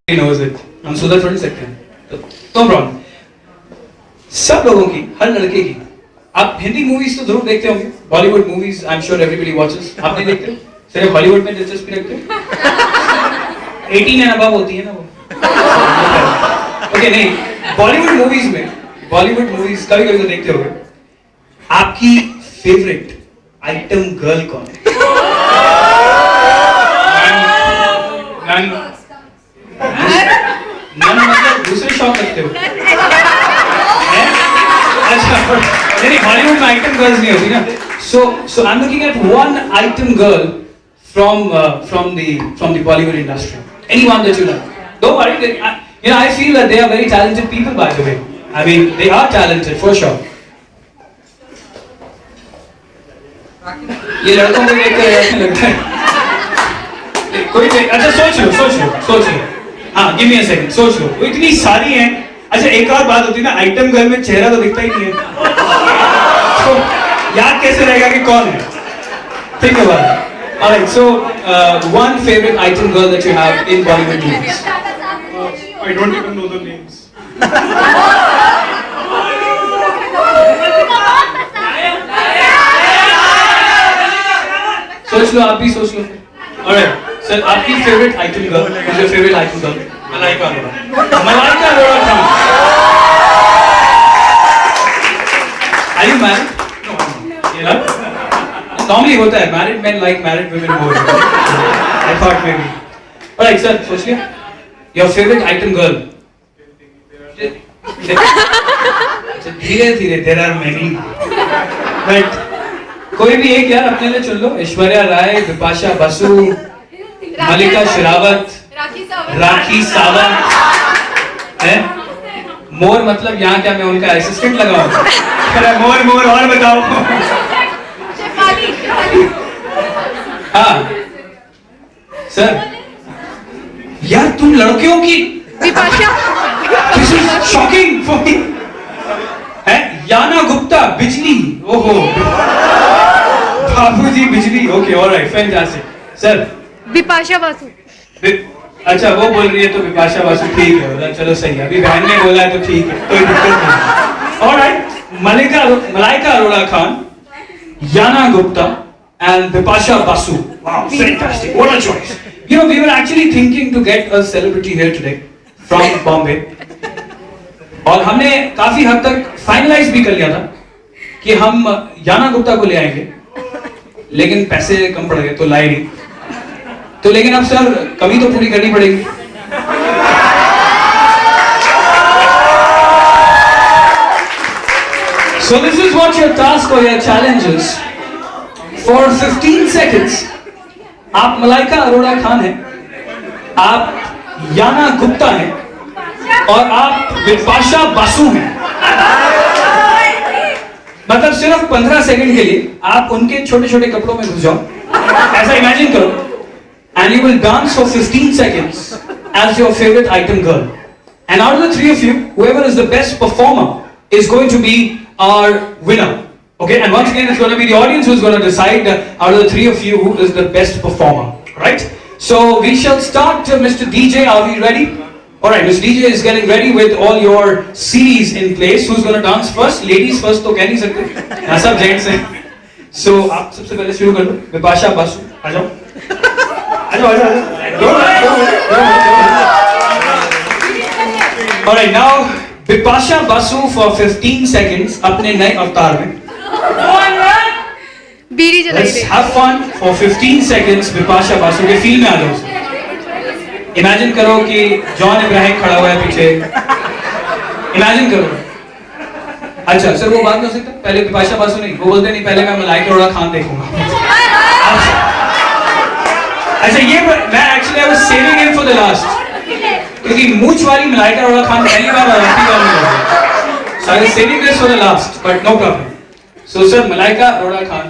knows it. हम सुधर थोड़ी सकते हैं तो प्रॉब्लम सब लोगों की, हर लड़के की। आप हिंदी मूवीज तो जरूर देखते होंगे, Bollywood movies I am sure everybody watches. आप नहीं देखते? सिर्फ हॉलीवुड में दिलचस्पी रखते हो? 18 एंड अबव होती है ना वो। ओके नहीं, बॉलीवुड मूवीज कभी कभी तो देखते होंगे। आपकी फेवरेट आइटम गर्ल कौन है? मतलब दूसरे शौक रखते हो? अच्छा, नहीं हॉलीवुड में आइटम गर्ल्स नहीं होती ना। So I'm looking at one item girl from the Bollywood industry. Anyone that you like. Don't worry. I feel that they are very talented people, by the way. I mean, they are talented for sure. ये लड़कों को देखकर ऐसा लगता है। कोई अच्छा सोच लो। हाँ, give me a second. सोच लो। वो इतनी सारी हैं। अच्छा, एक और बात होती है ना, आइटम गर्ल में चेहरा तो दिखता ही नहीं है। तो याद कैसे रहेगा कि कौन है? Think about it. Alright, so one favorite item girl that you have in Bollywood movies. I don't even know the names. सोच लो, आप भी सोच लो। Alright, sir, आपकी favorite item girl, who's your favorite item girl? Malaika Arora Khan. Are you married? No. You know? Normally होता है, married men like married women more. I thought maybe. Alright, sir, सोच लिया? Your favorite item girl? धीरे-धीरे, there are many. But कोई भी एक यार अपने लिए चुन लो। ऐश्वर्या राय, बिपाशा बसु, मलिका शेरावत, राखी सावंत है। मोर मतलब यहाँ क्या मैं उनका असिस्टेंट लगाऊं? मोर और बताओ। हाँ सर, यार तुम लड़कियों की This is shocking for me. है याना गुप्ता, बिजली। ओहो, बाबूजी बिजली। Okay, alright, fantastic. Sir, Bipasha Basu. अच्छा, वो बोल रही है तो बिपाशा बासु ठीक है। चलो सही है, अभी बहन ने बोला है तो ठीक है, कोई दिक्कत नहीं। Alright, Malaika Arora Khan, Yana Gupta and Bipasha Basu. Wow, fantastic! What a choice! You know, we were actually thinking to get a celebrity here today from Bombay. और हमने काफी हद तक फाइनलाइज भी कर लिया था कि हम याना गुप्ता को ले आएंगे, लेकिन पैसे कम पड़ गए तो लाए नहीं। तो लेकिन अब सर कमी तो पूरी करनी पड़ेगी। So this is what your task or your challenge is. For 15 seconds, आप मलाइका अरोड़ा खान हैं, आप याना गुप्ता हैं, और आप बिपाशा बासु हैं। मतलब सिर्फ 15 सेकंड के लिए आप उनके छोटे छोटे कपड़ों में घुस जाओ, ऐसा इमेजिन करो, and you will dance for 15 seconds as your favorite item girl. And out of the three of you, whoever is the best performer is going to be our winner. Okay, and once again, it's going to be the audience who's going to decide out of the three of you who is the best performer. Right? So we shall start. Mr. DJ, are we ready? All right, Mr. DJ is getting ready with all your CDs in place. Who's going to dance first? Ladies first, तो कह नहीं सकते। यहाँ सब gents हैं। So आप सबसे पहले शुरू कर लो। बिपाशा बासु, आ जाओ। All right, now Bipasha Basu for 15 seconds अपने नए अवतार में। बीड़ी जलाई। Let's have fun for 15 seconds. Bipasha Basu के फील में आ जाओ। इमेजिन करो कि जॉन इब्राहिम खड़ा हुआ है पीछे। इमेजिन करो। अच्छा सर, वो बात नहीं हो सकता, पहले बिपाशा बासु नहीं, वो बोलते नहीं पहले मैं मलाइका अरोड़ा खान देखूंगा। अच्छा ये मैं actually I was saving him for the last, क्योंकि मूंछ वाली मलाइका अरोड़ा खान पहली बार आई। So I was saving this for the last, but no problem. So sir, Malaika Aroड़ा Khan,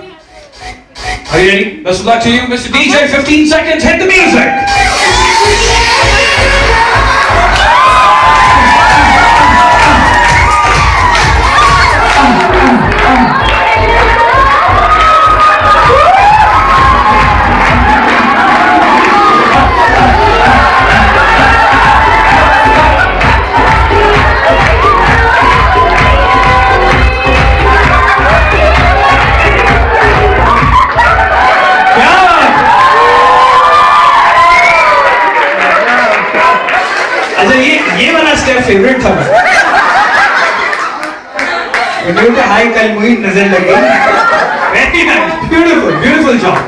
are you ready? Best of luck to you, Mr. DJ. 15 seconds. Hit the music. अच्छा ये वाला step favourite था। हाय कल मुझे नजर लगी। Very nice, beautiful job.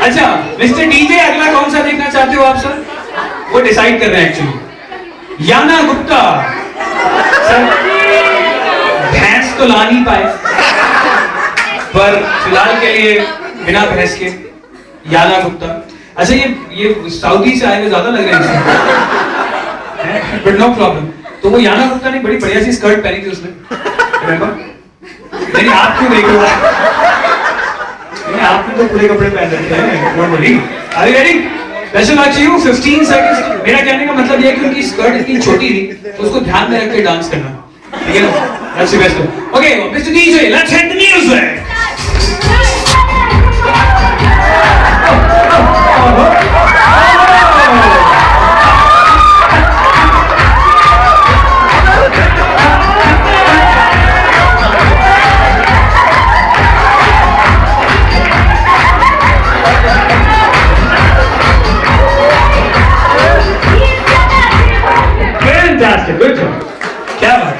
अच्छा mister DJ, अगला कौन सा देखना चाहते हो आप सर? वो डिसाइड कर रहे हैं एक्चुअली। याना गुप्ता सर, भैंस तो ला नहीं पाए, पर फिलहाल के लिए बिना भैंस के याना गुप्ता। अच्छा ये सऊदी से आए हुए ज्यादा लग रहे हैं, बट नो प्रॉब्लम। तो वो याना गुप्ता ने बड़ी बढ़िया सी स्कर्ट पहनी थी उसने, नहीं आप क्यों देख रहे हो? आपने तो पूरे कपड़े पहन रखे हैं। Don't worry. Are you ready? Best of luck to you. 15 seconds. मेरा कहने का मतलब ये है कि उनकी स्कर्ट इतनी छोटी थी तो उसको ध्यान में रख के डांस करना, ठीक है? That's the best. Okay mister DJ, let's hit the music. Good job, क्या बात।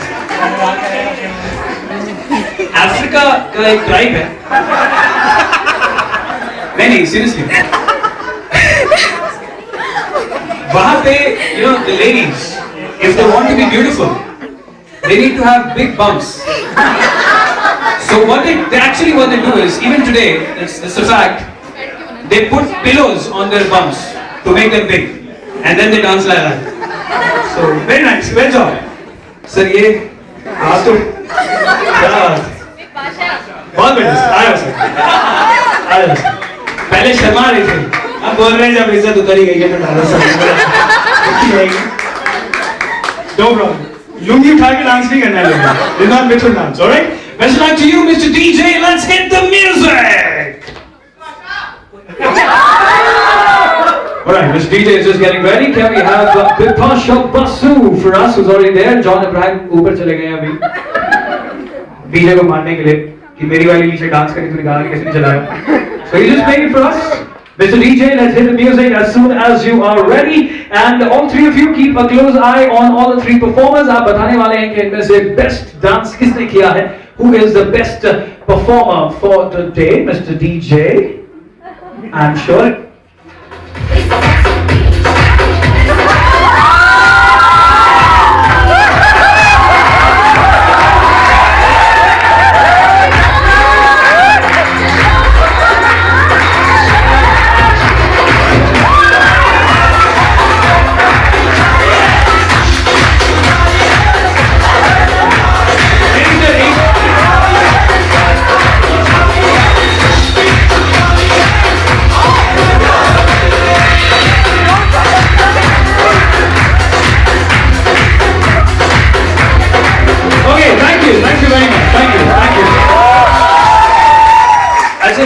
अफ्रीका का एक ट्राइब है, नहीं सीरियसली, वहां पे you know the ladies if they want to be beautiful they need to have big bumps. So what they do is, even today, it's a fact, they put pillows on their bumps to make them big, and then they dance like that. So very nice, well job. Sir ये आप तो बहुत बढ़िया sir, आया sir. पहले शर्मा रहे थे, अब बोल रहे हैं जब इज्जत उतर ही गई है तो डालो सर। No problem. लुंगी उठा के डांस नहीं करना है, do not mix with dance, alright? Best of luck to you, Mr. DJ. Let's hit the music. Alright, Mr. DJ is just getting ready. Can we have Bipasha Basu for us, who's already there? John Abraham ऊपर चले गए हैं अभी DJ को मारने के लिए कि मेरी वाली नीचे डांस करी, तूने गाना कैसे नहीं चलाया? So he just played it for us. Mr. DJ, let's hit the music as soon as you are ready. And all three of you keep a close eye on all the three performers. आप बताने वाले हैं कि इनमें से best dance किसने किया है? Who is the best performer for the day? Mr. DJ, I'm sure.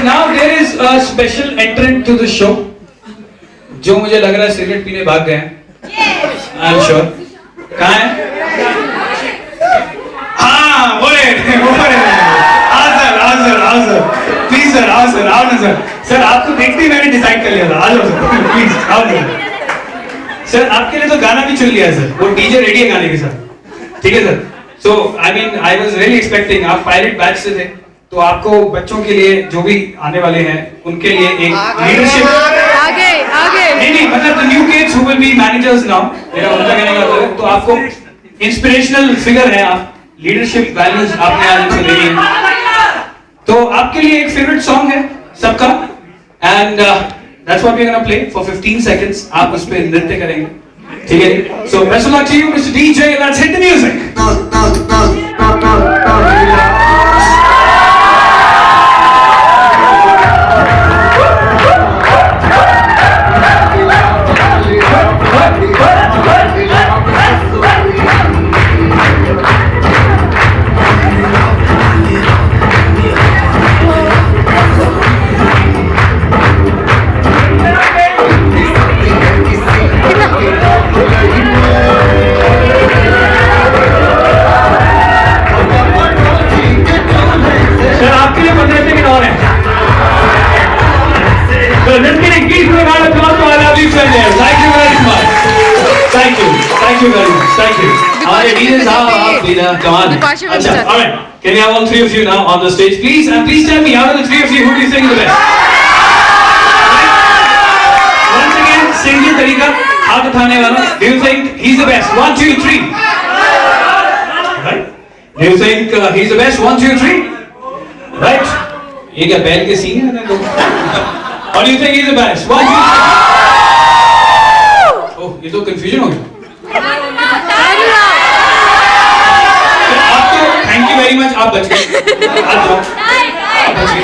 Now there is a special entrant to the show, जो मुझे लग रहा है सिगरेट पीने भाग गए हैं। I am sure. कहाँ है? हाँ वो प्लीज सर, आओ सर, आओ ना सर। सर आपको देखते ही मैंने डिसाइड कर लिया था, आ जाओ सर, प्लीज आओ सर। आपके लिए तो गाना भी चुन लिया है सर, वो डीजे रेडी है गाने के साथ, ठीक है sir? So I was really expecting, आप पायलट बैच से थे तो आपको बच्चों के लिए जो भी आने वाले हैं उनके लिए एक लीडरशिप आगे नहीं मतलब the new kids who will be managers now, मेरा उनका कहने का मतलब है, तो आपको इंस्पिरेशनल फिगर है आप, लीडरशिप वैल्यूज आपने आज इनसे ले ली। तो आपके लिए एक फेवरेट सॉन्ग है सबका, and that's what we are gonna play for 15 seconds. आप उस पे नृत्य करेंगे, ठीक है? So best of luck to you mister DJ, let's hit the music. Let's get a huge round of applause for our lovely friend there. Thank you very much. Thank you. Thank you very much. Thank you. हमारे DJ साहब आप भी ना कमाल हैं. विपाशा अच्छा, Vipasha. all right. Can we have all three of you now on the stage, please? And please tell me, out of the three of you, who do you think is the best? Once again, single तरीका हाथ उठाने वाला. Do you think he's the best? 1, 2, 3. Right? Do you think he's the best? 1, 2, 3. Right? ये क्या बैल के scene है ना? Or do you think he's the best? 1, 2, 3. Oh, ये तो confusion हो गया. आप तो थैंक यू वेरी मच, आप बच गए. आप जाओ. आप बच गए.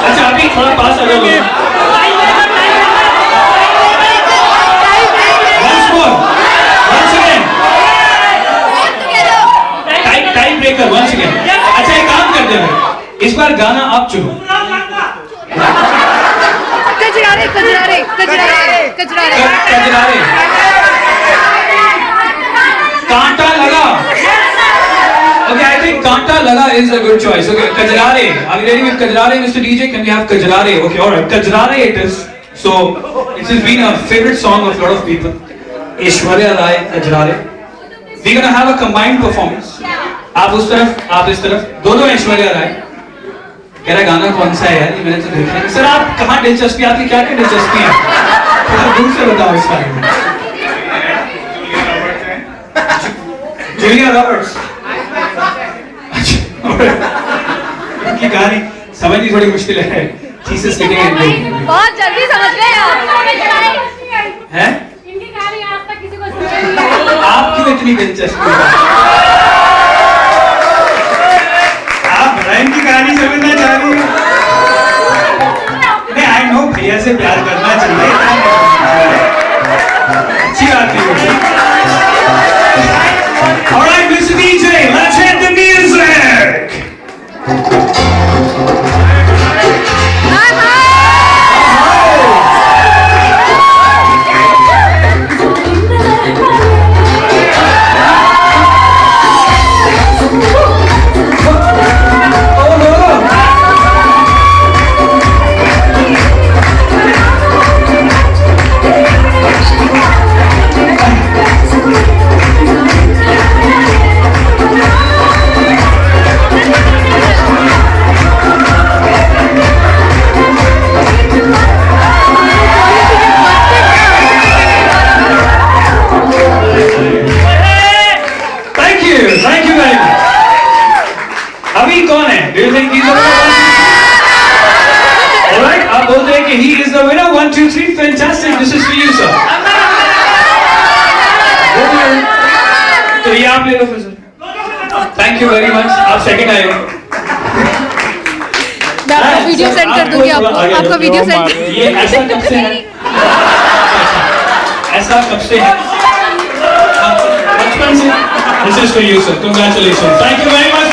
अच्छा अभी थोड़ा पास आ जाओ. Once more. Once again. Time breaker once again. अच्छा एक काम करते हैं. इस बार गाना आप चुनो. कजरारे कजरारे कजरारे कजरारे कजरारे. कांटा लगा. Okay, I think Kanta Laga is a good choice. Okay, Kajrare. Are we ready with Kajrare, Mr. DJ? Can we have Kajrare? Okay, alright. Kajrare it is. So, it has been a favorite song of a lot of people. Aishwarya Rai, Kajrare. We're gonna have a combined performance. आप उस तरफ, आप इस तरफ. दोनों ऐश्वर्या राय. कह रहा गाना कौन सा है यार? ये मैंने तो देखा नहीं. सर आप कहाँ दिलचस्पी, आपकी क्या क्या दिलचस्पी है? थोड़ा दूर से बताओ इस बारे में. Julia Roberts. उनकी कहानी समझनी थोड़ी मुश्किल है. थीसिस लिखेंगे. बहुत जल्दी समझ गए आप. हैं? इनकी कहानी आज तक किसी को सुनी नहीं है। आप क्यों इतनी दिलचस्पी है? आप ब्रायन की कहानी समझना चाह रही हैं? नहीं, आई नो भैया से प्यार करना चाहिए. अच्छी बात है. All right, Mr. DJ, let's hit the music. अभी कौन है? Do you think he's the winner? All right, आप बोलते हैं कि he is the winner. 1, 2, 3, fantastic. This is for you, sir. तो ये आप ले लो फिर sir. Thank you very much. आप सेकंड आए हो. मैं आपको वीडियो सेंड कर दूंगी. आपको वीडियो सेंड. ये ऐसा कब से है? ऐसा कब से है? बचपन से. This is for you, sir. Congratulations. Thank you very much.